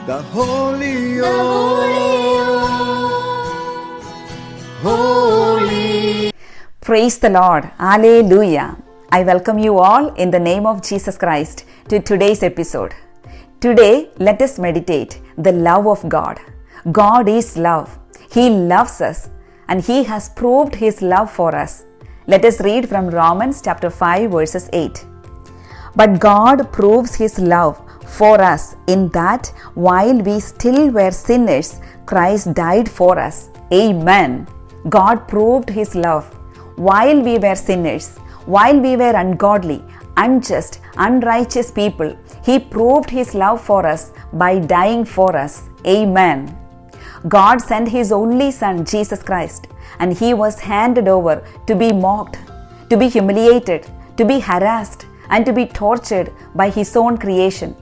the Holy Holy. Praise the Lord. Hallelujah. I welcome you all in the name of Jesus Christ to today's episode. Today, let us meditate the love of God. God is love. He loves us and He has proved His love for us. Let us read from Romans chapter 5 verses 8. But God proves His love for us in that while we still were sinners, Christ died for us. Amen. God proved His love while we were sinners, while we were ungodly, unjust, unrighteous people. He proved His love for us by dying for us. Amen. God sent His only Son, Jesus Christ, and He was handed over to be mocked, to be humiliated, to be harassed, and to be tortured by His own creation.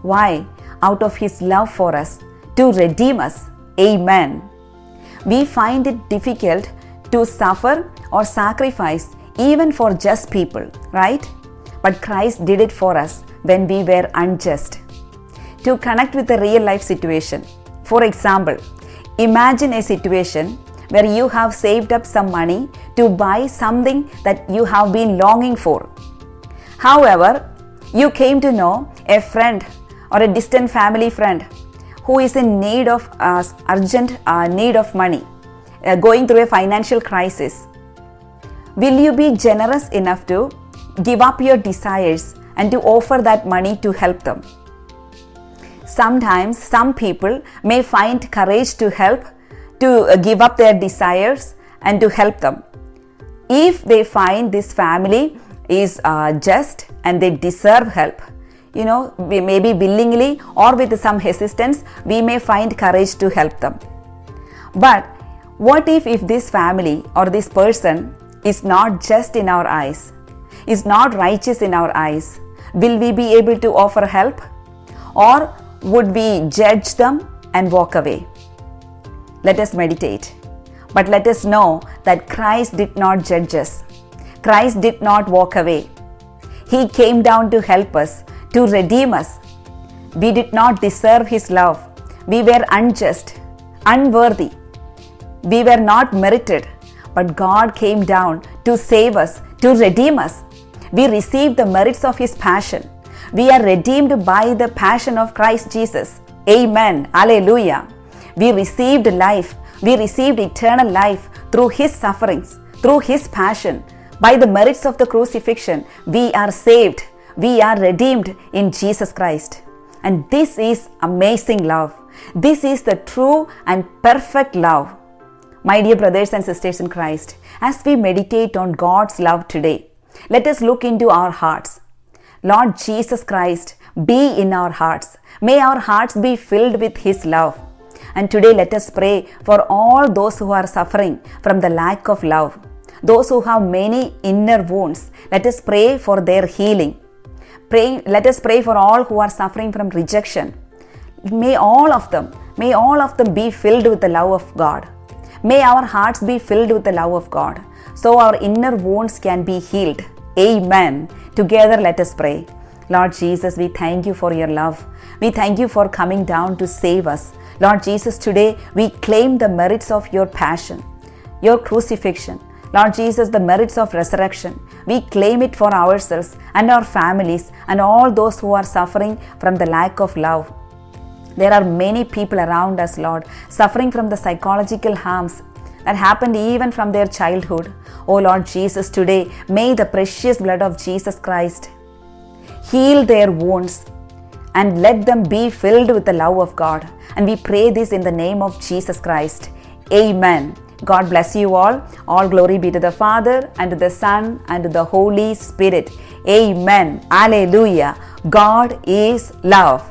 Why? Out of His love for us, to redeem us. Amen. We find it difficult to suffer or sacrifice even for just people, right? But Christ did it for us when we were unjust. To connect with a real life situation, for example, imagine a situation where you have saved up some money to buy something that you have been longing for. However, you came to know a friend or a distant family friend who is in need of urgent need of money, going through a financial crisis. Will you be generous enough to give up your desires and to offer that money to help them? Sometimes some people may find courage to help, to give up their desires and to help them. If they find this family is just and they deserve help, we maybe willingly or with some resistance, we may find courage to help them. But what if this family or this person is not just in our eyes, is not righteous in our eyes? Will we be able to offer help? Or would we judge them and walk away? Let us meditate. But let us know that Christ did not judge us. Christ did not walk away. He came down to help us, to redeem us. We did not deserve His love. We were unjust, unworthy. We were not merited. But God came down to save us, to redeem us. We received the merits of His passion. We are redeemed by the passion of Christ Jesus. Amen. Hallelujah. We received life. We received eternal life through His sufferings, through His passion. By the merits of the crucifixion, we are saved. We are redeemed in Jesus Christ. And this is amazing love. This is the true and perfect love. My dear brothers and sisters in Christ, as we meditate on God's love today, let us look into our hearts. Lord Jesus Christ, be in our hearts. May our hearts be filled with His love. And today let us pray for all those who are suffering from the lack of love. Those who have many inner wounds, let us pray for their healing. Let us pray for all who are suffering from rejection. May all of them be filled with the love of God. May our hearts be filled with the love of God, so our inner wounds can be healed. Amen. Together let us pray. Lord Jesus, we thank You for Your love. We thank You for coming down to save us. Lord Jesus, today we claim the merits of Your passion, Your crucifixion. Lord Jesus, the merits of resurrection. We claim it for ourselves and our families and all those who are suffering from the lack of love. There are many people around us, Lord, suffering from the psychological harms that happened even from their childhood. Oh Lord Jesus, today may the precious blood of Jesus Christ heal their wounds and let them be filled with the love of God. And we pray this in the name of Jesus Christ. Amen. God bless you all. All glory be to the Father and to the Son and to the Holy Spirit. Amen. Alleluia. God is love.